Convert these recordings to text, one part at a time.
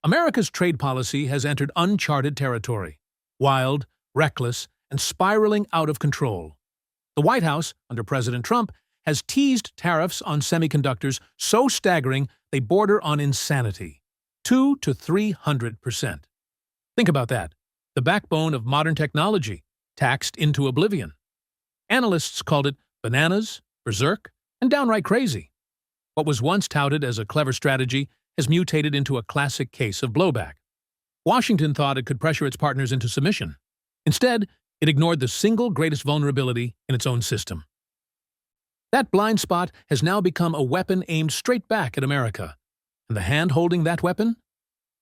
America's trade policy has entered uncharted territory, wild, reckless, and spiraling out of control. The White House, under President Trump, has teased tariffs on semiconductors so staggering they border on insanity, 200 to 300%. Think about that. The backbone of modern technology, taxed into oblivion. Analysts called it bananas, berserk, and downright crazy. What was once touted as a clever strategy has mutated into a classic case of blowback. Washington thought it could pressure its partners into submission. Instead, it ignored the single greatest vulnerability in its own system. That blind spot has now become a weapon aimed straight back at America. And the hand holding that weapon?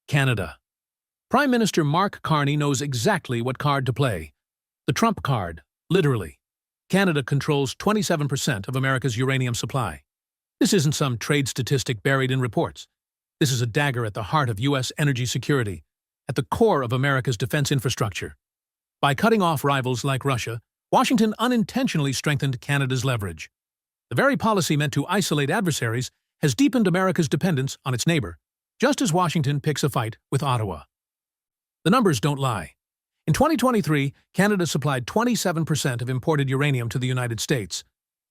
Canada. Prime Minister Mark Carney knows exactly what card to play. The Trump card, literally. Canada controls 27% of America's uranium supply. This isn't some trade statistic buried in reports. This is a dagger at the heart of U.S. energy security, at the core of America's defense infrastructure. By cutting off rivals like Russia, Washington unintentionally strengthened Canada's leverage. The very policy meant to isolate adversaries has deepened America's dependence on its neighbor, just as Washington picks a fight with Ottawa. The numbers don't lie. In 2023, Canada supplied 27% of imported uranium to the United States.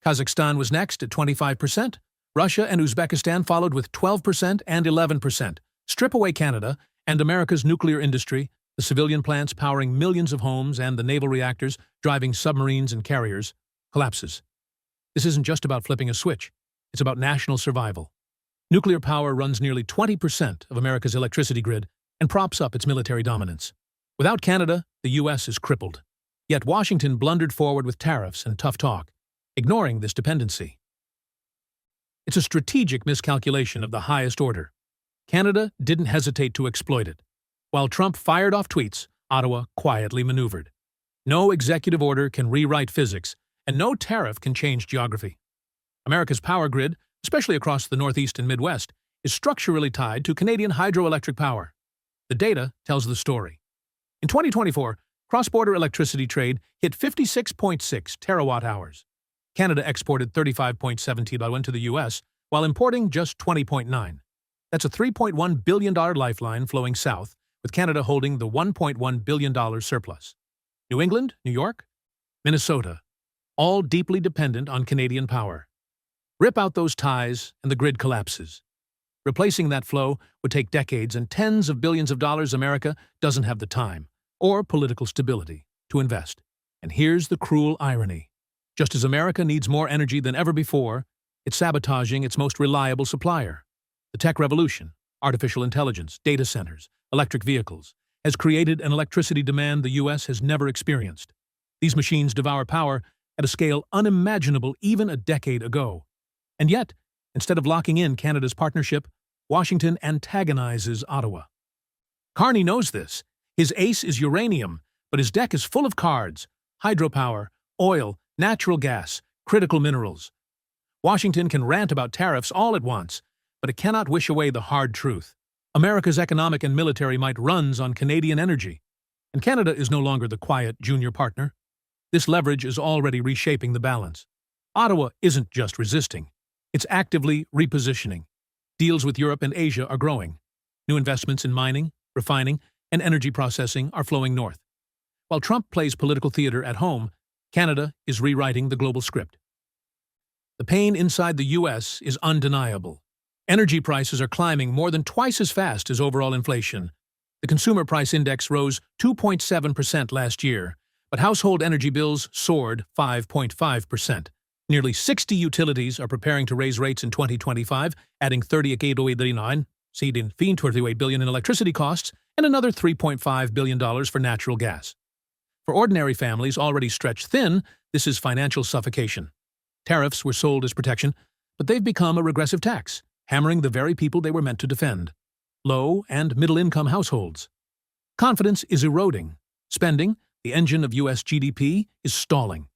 Kazakhstan was next at 25%. Russia and Uzbekistan followed with 12% and 11%. Strip away Canada, and America's nuclear industry, the civilian plants powering millions of homes and the naval reactors driving submarines and carriers, collapses. This isn't just about flipping a switch. It's about national survival. Nuclear power runs nearly 20% of America's electricity grid and props up its military dominance. Without Canada, the U.S. is crippled. Yet Washington blundered forward with tariffs and tough talk, ignoring this dependency. It's a strategic miscalculation of the highest order. Canada didn't hesitate to exploit it. While Trump fired off tweets, Ottawa quietly maneuvered. No executive order can rewrite physics, and no tariff can change geography. America's power grid, especially across the Northeast and Midwest, is structurally tied to Canadian hydroelectric power. The data tells the story. In 2024, cross-border electricity trade hit 56.6 terawatt-hours. Canada exported 35.7 TWh to the U.S., while importing just 20.9. That's a $3.1 billion lifeline flowing south, with Canada holding the $1.1 billion surplus. New England, New York, Minnesota, all deeply dependent on Canadian power. Rip out those ties, and the grid collapses. Replacing that flow would take decades and tens of billions of dollars. America doesn't have the time or political stability to invest. And here's the cruel irony. Just as America needs more energy than ever before, it's sabotaging its most reliable supplier. The tech revolution, artificial intelligence, data centers, electric vehicles, has created an electricity demand the U.S. has never experienced. These machines devour power at a scale unimaginable even a decade ago. And yet, instead of locking in Canada's partnership, Washington antagonizes Ottawa. Carney knows this. His ace is uranium, but his deck is full of cards: hydropower, oil, natural gas, critical minerals. Washington can rant about tariffs all at once, but it cannot wish away the hard truth. America's economic and military might runs on Canadian energy, and Canada is no longer the quiet junior partner. This leverage is already reshaping the balance. Ottawa isn't just resisting. It's actively repositioning. Deals with Europe and Asia are growing. New investments in mining, refining, and energy processing are flowing north. While Trump plays political theater at home, Canada is rewriting the global script. The pain inside the U.S. is undeniable. Energy prices are climbing more than twice as fast as overall inflation. The Consumer Price Index rose 2.7% last year, but household energy bills soared 5.5%. Nearly 60 utilities are preparing to raise rates in 2025, adding $38.89 billion in electricity costs and another $3.5 billion for natural gas. For ordinary families already stretched thin, this is financial suffocation. Tariffs were sold as protection, but they've become a regressive tax, hammering the very people they were meant to defend: low- and middle-income households. Confidence is eroding. Spending, the engine of U.S. GDP, is stalling.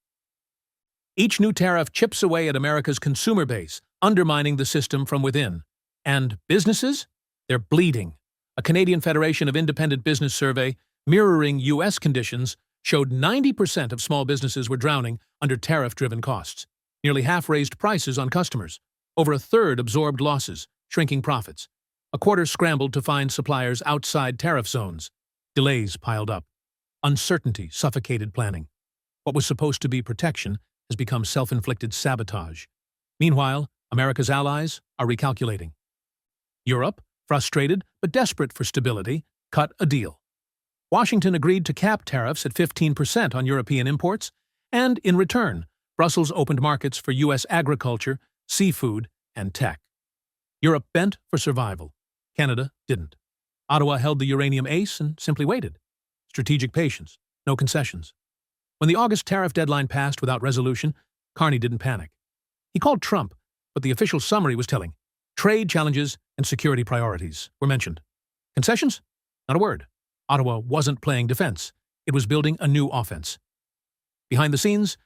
Each new tariff chips away at America's consumer base, undermining the system from within. And businesses? They're bleeding. A Canadian Federation of Independent Business survey, mirroring U.S. conditions, showed 90% of small businesses were drowning under tariff-driven costs. Nearly half raised prices on customers. Over a third absorbed losses, shrinking profits. A quarter scrambled to find suppliers outside tariff zones. Delays piled up. Uncertainty suffocated planning. What was supposed to be protection has become self-inflicted sabotage. Meanwhile, America's allies are recalculating. Europe, frustrated but desperate for stability, cut a deal. Washington agreed to cap tariffs at 15% on European imports, and in return, Brussels opened markets for U.S. agriculture, seafood, and tech. Europe bent for survival. Canada didn't. Ottawa held the uranium ace and simply waited. Strategic patience, no concessions. When the August tariff deadline passed without resolution, Carney didn't panic. He called Trump, but the official summary was telling. Trade challenges and security priorities were mentioned. Concessions? Not a word. Ottawa wasn't playing defense. It was building a new offense. Behind the scenes,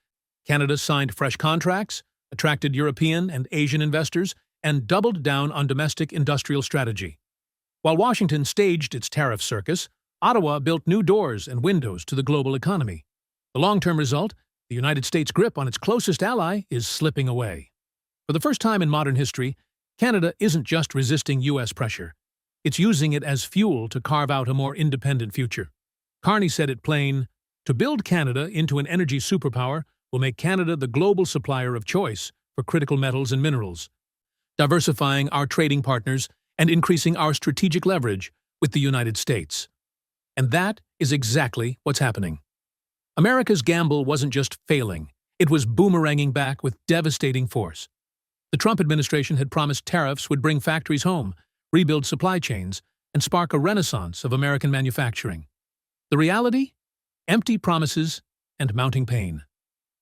Canada signed fresh contracts, attracted European and Asian investors, and doubled down on domestic industrial strategy. While Washington staged its tariff circus, Ottawa built new doors and windows to the global economy. The long-term result, the United States' grip on its closest ally, is slipping away. For the first time in modern history, Canada isn't just resisting U.S. pressure. It's using it as fuel to carve out a more independent future. Carney said it plain, to build Canada into an energy superpower will make Canada the global supplier of choice for critical metals and minerals, diversifying our trading partners and increasing our strategic leverage with the United States. And that is exactly what's happening. America's gamble wasn't just failing, it was boomeranging back with devastating force. The Trump administration had promised tariffs would bring factories home, rebuild supply chains, and spark a renaissance of American manufacturing. The reality? Empty promises and mounting pain.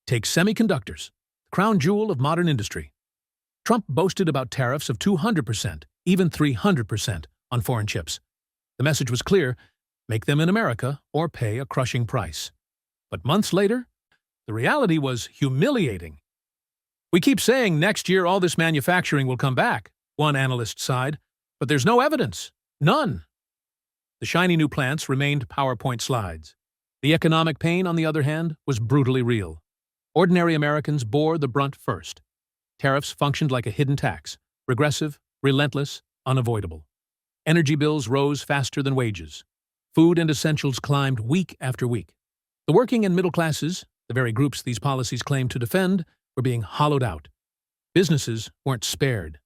Take semiconductors, the crown jewel of modern industry. Trump boasted about tariffs of 200%, even 300% on foreign chips. The message was clear, make them in America or pay a crushing price. But months later, the reality was humiliating. We keep saying next year all this manufacturing will come back, one analyst sighed, but there's no evidence. None. The shiny new plants remained PowerPoint slides. The economic pain, on the other hand, was brutally real. Ordinary Americans bore the brunt first. Tariffs functioned like a hidden tax, regressive, relentless, unavoidable. Energy bills rose faster than wages. Food and essentials climbed week after week. The working and middle classes, the very groups these policies claimed to defend, were being hollowed out. Businesses weren't spared.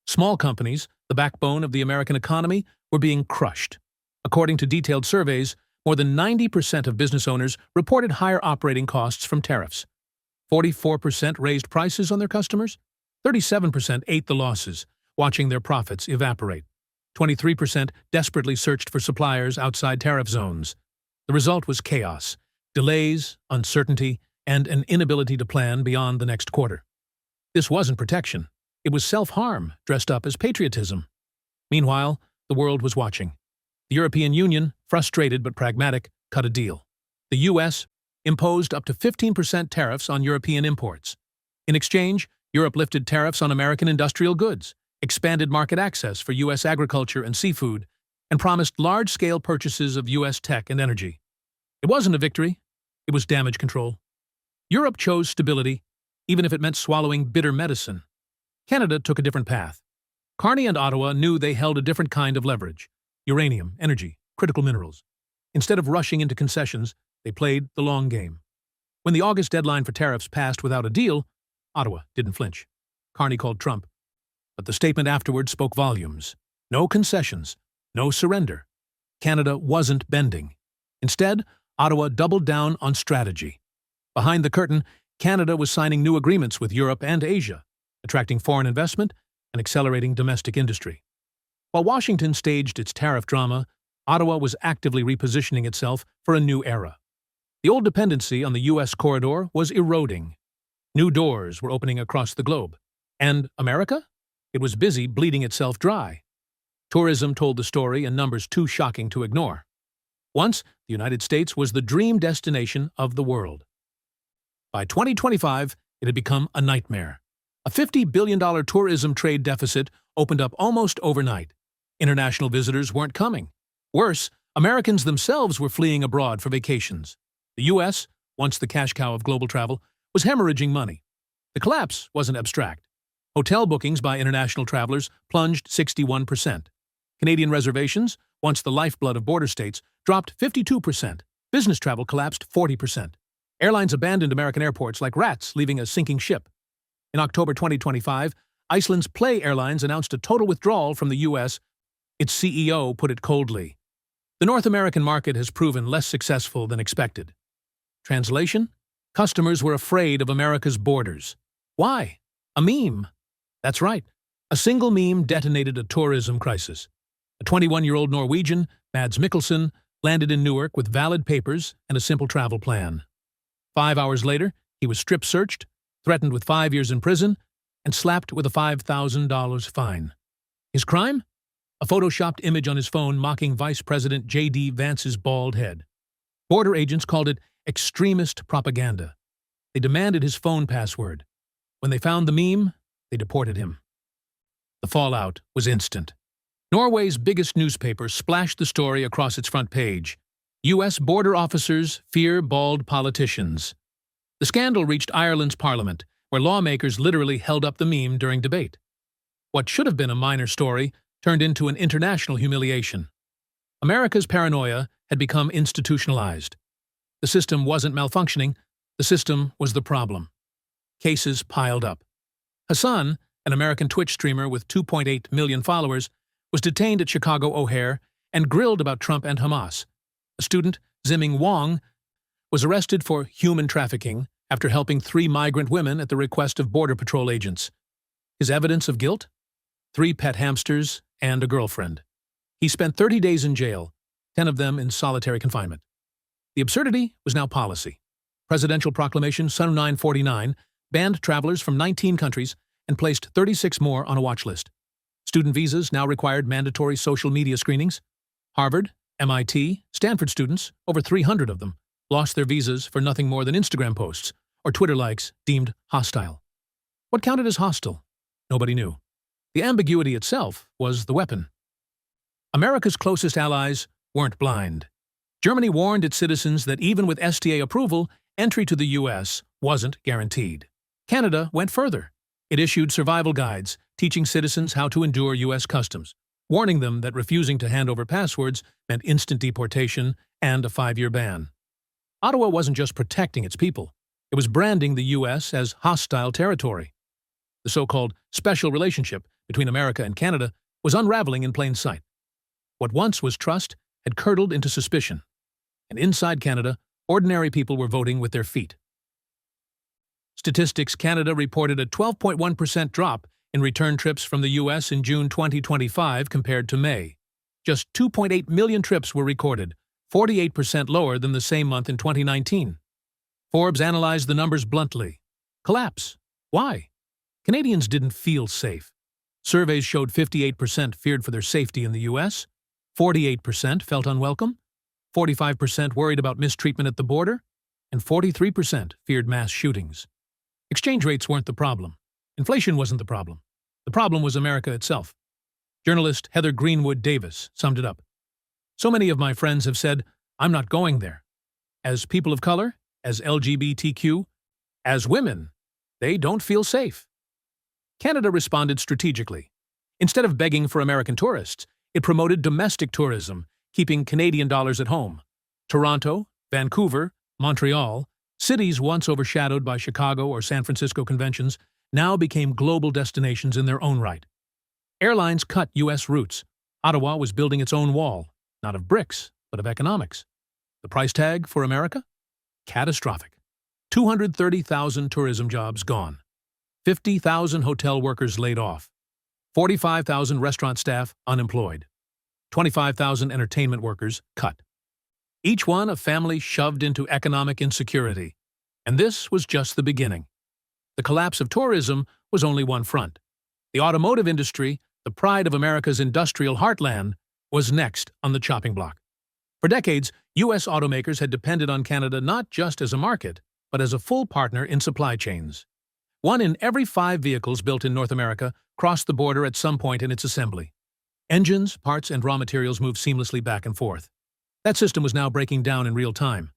Small companies, the backbone of the American economy, were being crushed. According to detailed surveys, more than 90% of business owners reported higher operating costs from tariffs. 44% raised prices on their customers. 37% ate the losses, watching their profits evaporate. 23% desperately searched for suppliers outside tariff zones. The result was chaos, delays, uncertainty, and an inability to plan beyond the next quarter. This wasn't protection. It was self-harm dressed up as patriotism. Meanwhile, the world was watching. The European Union, frustrated but pragmatic, cut a deal. The U.S. imposed up to 15% tariffs on European imports. In exchange, Europe lifted tariffs on American industrial goods, expanded market access for U.S. agriculture and seafood, and promised large-scale purchases of U.S. tech and energy. It wasn't a victory. It was damage control. Europe chose stability, even if it meant swallowing bitter medicine. Canada took a different path. Carney and Ottawa knew they held a different kind of leverage: uranium, energy, critical minerals. Instead of rushing into concessions, they played the long game. When the August deadline for tariffs passed without a deal, Ottawa didn't flinch. Carney called Trump. But the statement afterward spoke volumes. No concessions, no surrender. Canada wasn't bending. Instead, Ottawa doubled down on strategy. Behind the curtain, Canada was signing new agreements with Europe and Asia, attracting foreign investment and accelerating domestic industry. While Washington staged its tariff drama, Ottawa was actively repositioning itself for a new era. The old dependency on the U.S. corridor was eroding. New doors were opening across the globe. And America? It was busy bleeding itself dry. Tourism told the story in numbers too shocking to ignore. Once, the United States was the dream destination of the world. By 2025, it had become a nightmare. A $50 billion tourism trade deficit opened up almost overnight. International visitors weren't coming. Worse, Americans themselves were fleeing abroad for vacations. The U.S., once the cash cow of global travel, was hemorrhaging money. The collapse wasn't abstract. Hotel bookings by international travelers plunged 61%. Canadian reservations, once the lifeblood of border states, dropped 52%. Business travel collapsed 40%. Airlines abandoned American airports like rats leaving a sinking ship. In October 2025, Iceland's Play Airlines announced a total withdrawal from the U.S. Its CEO put it coldly. The North American market has proven less successful than expected. Translation? Customers were afraid of America's borders. Why? A meme. That's right. A single meme detonated a tourism crisis. A 21-year-old Norwegian, Mads Mikkelsen, landed in Newark with valid papers and a simple travel plan. 5 hours later, he was strip-searched, threatened with 5 years in prison, and slapped with a $5,000 fine. His crime? A photoshopped image on his phone mocking Vice President J.D. Vance's bald head. Border agents called it extremist propaganda. They demanded his phone password. When they found the meme, they deported him. The fallout was instant. Norway's biggest newspaper splashed the story across its front page. U.S. border officers fear bald politicians. The scandal reached Ireland's parliament, where lawmakers literally held up the meme during debate. What should have been a minor story turned into an international humiliation. America's paranoia had become institutionalized. The system wasn't malfunctioning, the system was the problem. Cases piled up. Hassan, an American Twitch streamer with 2.8 million followers, was detained at Chicago O'Hare and grilled about Trump and Hamas. A student, Ziming Wong, was arrested for human trafficking after helping 3 migrant women at the request of Border Patrol agents. His evidence of guilt? 3 pet hamsters and a girlfriend. He spent 30 days in jail, 10 of them in solitary confinement. The absurdity was now policy. Presidential Proclamation Sun 949 banned travelers from 19 countries and placed 36 more on a watch list. Student visas now required mandatory social media screenings. Harvard, MIT, Stanford students, over 300 of them, lost their visas for nothing more than Instagram posts or Twitter likes deemed hostile. What counted as hostile? Nobody knew. The ambiguity itself was the weapon. America's closest allies weren't blind. Germany warned its citizens that even with STA approval, entry to the U.S. wasn't guaranteed. Canada went further. It issued survival guides, teaching citizens how to endure U.S. customs, warning them that refusing to hand over passwords meant instant deportation and a 5-year ban. Ottawa wasn't just protecting its people. It was branding the U.S. as hostile territory. The so-called special relationship between America and Canada was unraveling in plain sight. What once was trust had curdled into suspicion. And inside Canada, ordinary people were voting with their feet. Statistics Canada reported a 12.1% drop in return trips from the U.S. in June 2025 compared to May. Just 2.8 million trips were recorded, 48% lower than the same month in 2019. Forbes analyzed the numbers bluntly. Collapse. Why? Canadians didn't feel safe. Surveys showed 58% feared for their safety in the U.S., 48% felt unwelcome, 45% worried about mistreatment at the border, and 43% feared mass shootings. Exchange rates weren't the problem. Inflation wasn't the problem. The problem was America itself. Journalist Heather Greenwood Davis summed it up. So many of my friends have said, I'm not going there. As people of color, as LGBTQ, as women, they don't feel safe. Canada responded strategically. Instead of begging for American tourists, it promoted domestic tourism, keeping Canadian dollars at home. Toronto, Vancouver, Montreal, cities once overshadowed by Chicago or San Francisco conventions, now became global destinations in their own right. Airlines cut U.S. routes. Ottawa was building its own wall, not of bricks, but of economics. The price tag for America? Catastrophic. 230,000 tourism jobs gone. 50,000 hotel workers laid off. 45,000 restaurant staff unemployed. 25,000 entertainment workers cut. Each one a family shoved into economic insecurity. And this was just the beginning. The collapse of tourism was only one front. The automotive industry, the pride of America's industrial heartland, was next on the chopping block. For decades, U.S. automakers had depended on Canada not just as a market, but as a full partner in supply chains. 1 in every 5 vehicles built in North America crossed the border at some point in its assembly. Engines, parts, and raw materials moved seamlessly back and forth. That system was now breaking down in real time.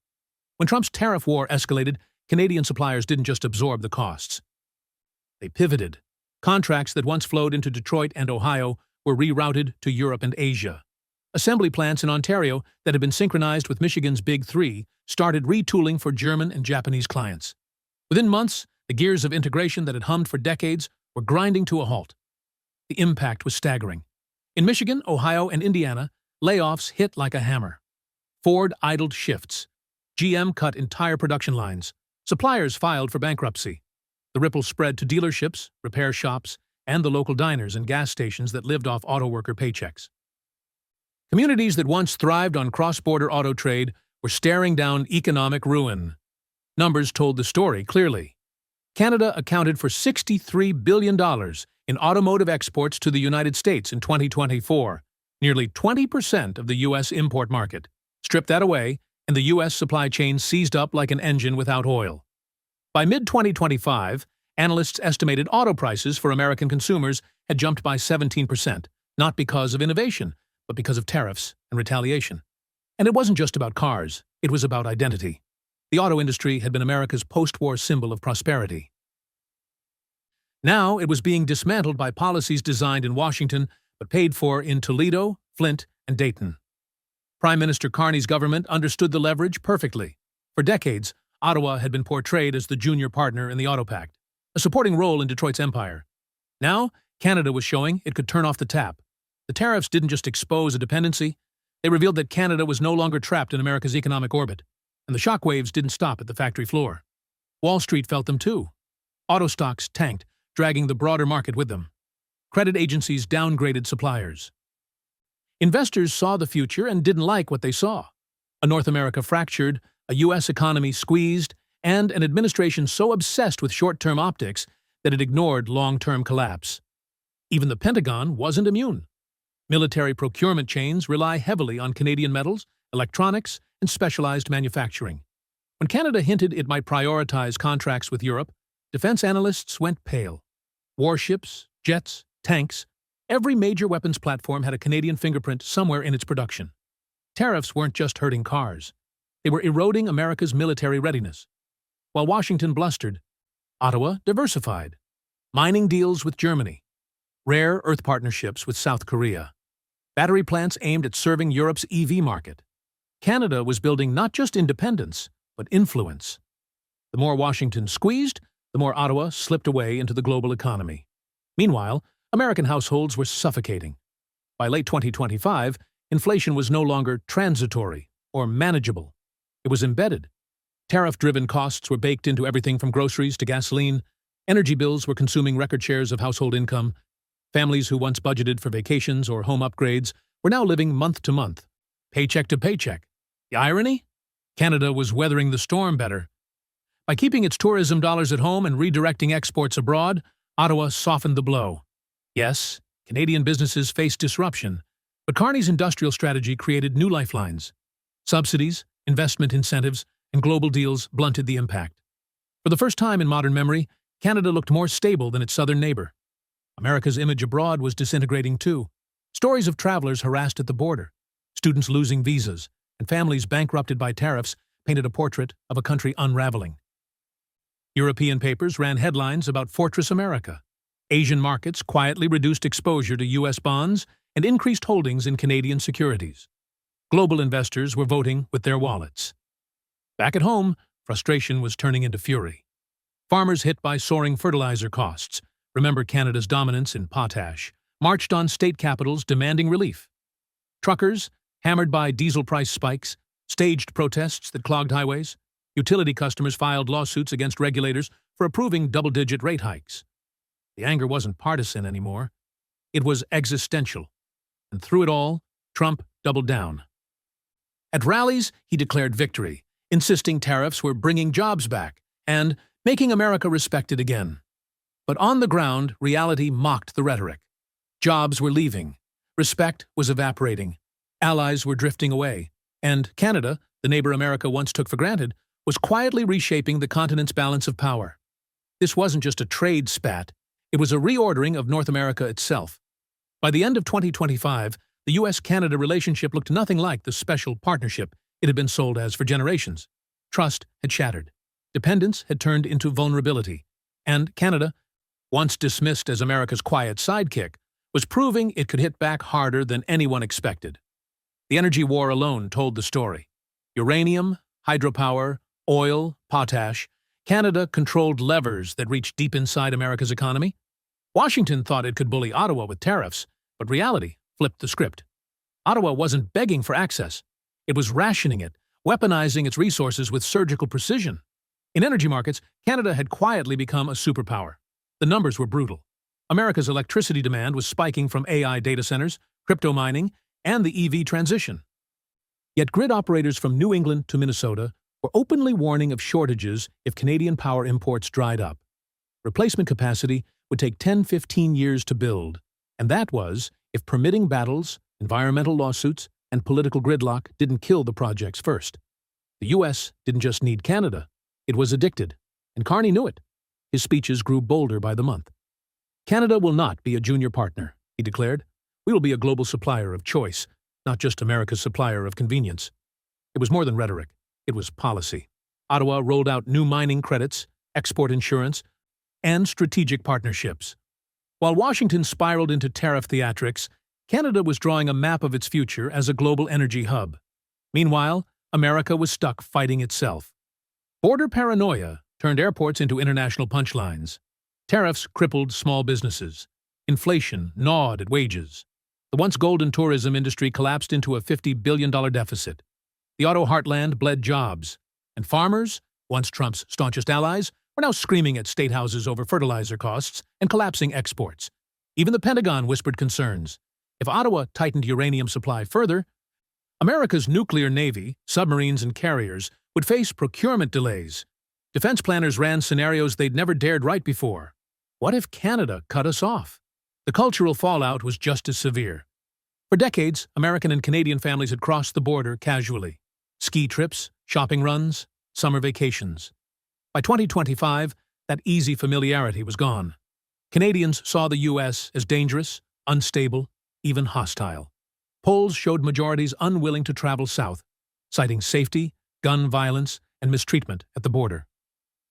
When Trump's tariff war escalated, Canadian suppliers didn't just absorb the costs. They pivoted. Contracts that once flowed into Detroit and Ohio were rerouted to Europe and Asia. Assembly plants in Ontario that had been synchronized with Michigan's Big Three started retooling for German and Japanese clients. Within months, the gears of integration that had hummed for decades were grinding to a halt. The impact was staggering. In Michigan, Ohio, and Indiana, layoffs hit like a hammer. Ford idled shifts. GM cut entire production lines. Suppliers filed for bankruptcy. The ripple spread to dealerships, repair shops, and the local diners and gas stations that lived off auto worker paychecks. Communities that once thrived on cross-border auto trade were staring down economic ruin. Numbers told the story clearly. Canada accounted for $63 billion in automotive exports to the United States in 2024, nearly 20% of the U.S. import market. Strip that away, and the U.S. supply chain seized up like an engine without oil. By mid-2025, analysts estimated auto prices for American consumers had jumped by 17%, not because of innovation, but because of tariffs and retaliation. And it wasn't just about cars, it was about identity. The auto industry had been America's post-war symbol of prosperity. Now it was being dismantled by policies designed in Washington but paid for in Toledo, Flint, and Dayton. Prime Minister Carney's government understood the leverage perfectly. For decades, Ottawa had been portrayed as the junior partner in the Auto Pact, a supporting role in Detroit's empire. Now, Canada was showing it could turn off the tap. The tariffs didn't just expose a dependency, they revealed that Canada was no longer trapped in America's economic orbit. And the shockwaves didn't stop at the factory floor. Wall Street felt them too. Auto stocks tanked, dragging the broader market with them. Credit agencies downgraded suppliers. Investors saw the future and didn't like what they saw. A North America fractured, a U.S. economy squeezed, and an administration so obsessed with short-term optics that it ignored long-term collapse. Even the Pentagon wasn't immune. Military procurement chains rely heavily on Canadian metals, electronics, and specialized manufacturing. When Canada hinted it might prioritize contracts with Europe, defense analysts went pale. Warships, jets, tanks, every major weapons platform had a Canadian fingerprint somewhere in its production. Tariffs weren't just hurting cars. They were eroding America's military readiness. While Washington blustered, Ottawa diversified. Mining deals with Germany. Rare earth partnerships with South Korea. Battery plants aimed at serving Europe's EV market. Canada was building not just independence, but influence. The more Washington squeezed, the more Ottawa slipped away into the global economy. Meanwhile, American households were suffocating. By late 2025, inflation was no longer transitory or manageable. It was embedded. Tariff-driven costs were baked into everything from groceries to gasoline. Energy bills were consuming record shares of household income. Families who once budgeted for vacations or home upgrades were now living month to month, paycheck to paycheck. The irony? Canada was weathering the storm better. By keeping its tourism dollars at home and redirecting exports abroad, Ottawa softened the blow. Yes, Canadian businesses faced disruption, but Carney's industrial strategy created new lifelines. Subsidies, investment incentives, and global deals blunted the impact. For the first time in modern memory, Canada looked more stable than its southern neighbor. America's image abroad was disintegrating too. Stories of travelers harassed at the border, students losing visas, and families bankrupted by tariffs painted a portrait of a country unraveling. European papers ran headlines about Fortress America. Asian markets quietly reduced exposure to U.S. bonds and increased holdings in Canadian securities. Global investors were voting with their wallets. Back at home, frustration was turning into fury. Farmers hit by soaring fertilizer costs, remember Canada's dominance in potash, marched on state capitals demanding relief. Truckers, hammered by diesel price spikes, staged protests that clogged highways. Utility customers filed lawsuits against regulators for approving double-digit rate hikes. The anger wasn't partisan anymore. It was existential. And through it all, Trump doubled down. At rallies, he declared victory, insisting tariffs were bringing jobs back and making America respected again. But on the ground, reality mocked the rhetoric. Jobs were leaving. Respect was evaporating. Allies were drifting away. And Canada, the neighbor America once took for granted, was quietly reshaping the continent's balance of power. This wasn't just a trade spat. It was a reordering of North America itself. By the end of 2025, the U.S.-Canada relationship looked nothing like the special partnership it had been sold as for generations. Trust had shattered. Dependence had turned into vulnerability. And Canada, once dismissed as America's quiet sidekick, was proving it could hit back harder than anyone expected. The energy war alone told the story. Uranium, hydropower, oil, potash, Canada controlled levers that reached deep inside America's economy. Washington thought it could bully Ottawa with tariffs, but reality flipped the script. Ottawa wasn't begging for access. It was rationing it, weaponizing its resources with surgical precision. In energy markets, Canada had quietly become a superpower. The numbers were brutal. America's electricity demand was spiking from AI data centers, crypto mining, and the EV transition. Yet grid operators from New England to Minnesota were openly warning of shortages if Canadian power imports dried up. Replacement capacity would take 10-15 years to build, and that was if permitting battles, environmental lawsuits, and political gridlock didn't kill the projects first. The U.S. didn't just need Canada, it was addicted, and Carney knew it. His speeches grew bolder by the month. Canada will not be a junior partner, he declared. We will be a global supplier of choice, not just America's supplier of convenience. It was more than rhetoric. It was policy. Ottawa rolled out new mining credits, export insurance, and strategic partnerships. While Washington spiraled into tariff theatrics, Canada was drawing a map of its future as a global energy hub. Meanwhile, America was stuck fighting itself. Border paranoia turned airports into international punchlines. Tariffs crippled small businesses. Inflation gnawed at wages. The once golden tourism industry collapsed into a $50 billion deficit. The auto heartland bled jobs. And farmers, once Trump's staunchest allies, were now screaming at state houses over fertilizer costs and collapsing exports. Even the Pentagon whispered concerns. If Ottawa tightened uranium supply further, America's nuclear navy, submarines and carriers, would face procurement delays. Defense planners ran scenarios they'd never dared write before. What if Canada cut us off? The cultural fallout was just as severe. For decades, American and Canadian families had crossed the border casually. Ski trips, shopping runs, summer vacations. By 2025, that easy familiarity was gone. Canadians saw the U.S. as dangerous, unstable, even hostile. Polls showed majorities unwilling to travel south, citing safety, gun violence, and mistreatment at the border.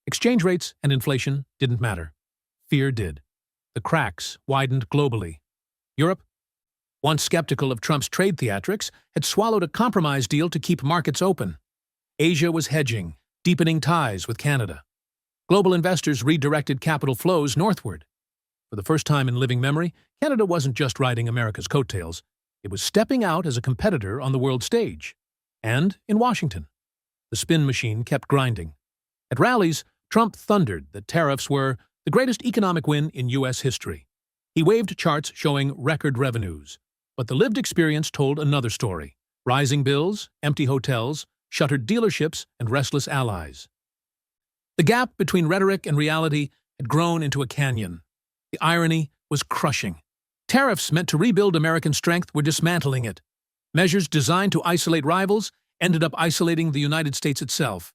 Exchange rates and inflation didn't matter. Fear did. The cracks widened globally. Europe, once skeptical of Trump's trade theatrics, had swallowed a compromise deal to keep markets open. Asia was hedging, deepening ties with Canada. Global investors redirected capital flows northward. For the first time in living memory, Canada wasn't just riding America's coattails. It was stepping out as a competitor on the world stage. And in Washington, the spin machine kept grinding. At rallies, Trump thundered that tariffs were the greatest economic win in U.S. history. He waved charts showing record revenues. But the lived experience told another story. Rising bills, empty hotels, shuttered dealerships, and restless allies. The gap between rhetoric and reality had grown into a canyon. The irony was crushing. Tariffs meant to rebuild American strength were dismantling it. Measures designed to isolate rivals ended up isolating the United States itself.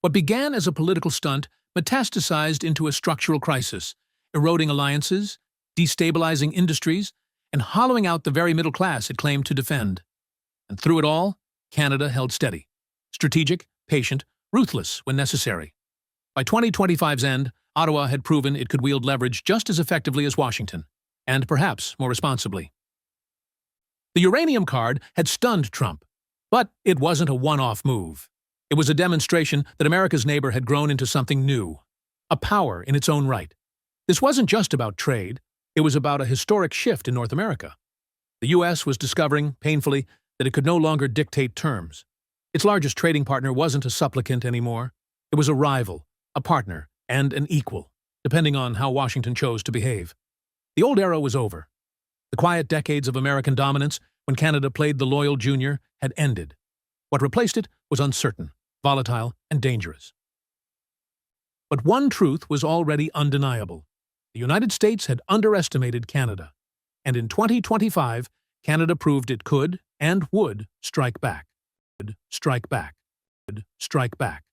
What began as a political stunt metastasized into a structural crisis, eroding alliances, destabilizing industries, and hollowing out the very middle class it claimed to defend. And through it all, Canada held steady. Strategic, patient, ruthless when necessary. By 2025's end, Ottawa had proven it could wield leverage just as effectively as Washington, and perhaps more responsibly. The uranium card had stunned Trump, but it wasn't a one-off move. It was a demonstration that America's neighbor had grown into something new, a power in its own right. This wasn't just about trade, it was about a historic shift in North America. The U.S. was discovering, painfully, that it could no longer dictate terms. Its largest trading partner wasn't a supplicant anymore. It was a rival, a partner, and an equal, depending on how Washington chose to behave. The old era was over. The quiet decades of American dominance, when Canada played the loyal junior, had ended. What replaced it was uncertain, volatile, and dangerous. But one truth was already undeniable. The United States had underestimated Canada, and in 2025, Canada proved it could and would strike back. Strike back. Strike back.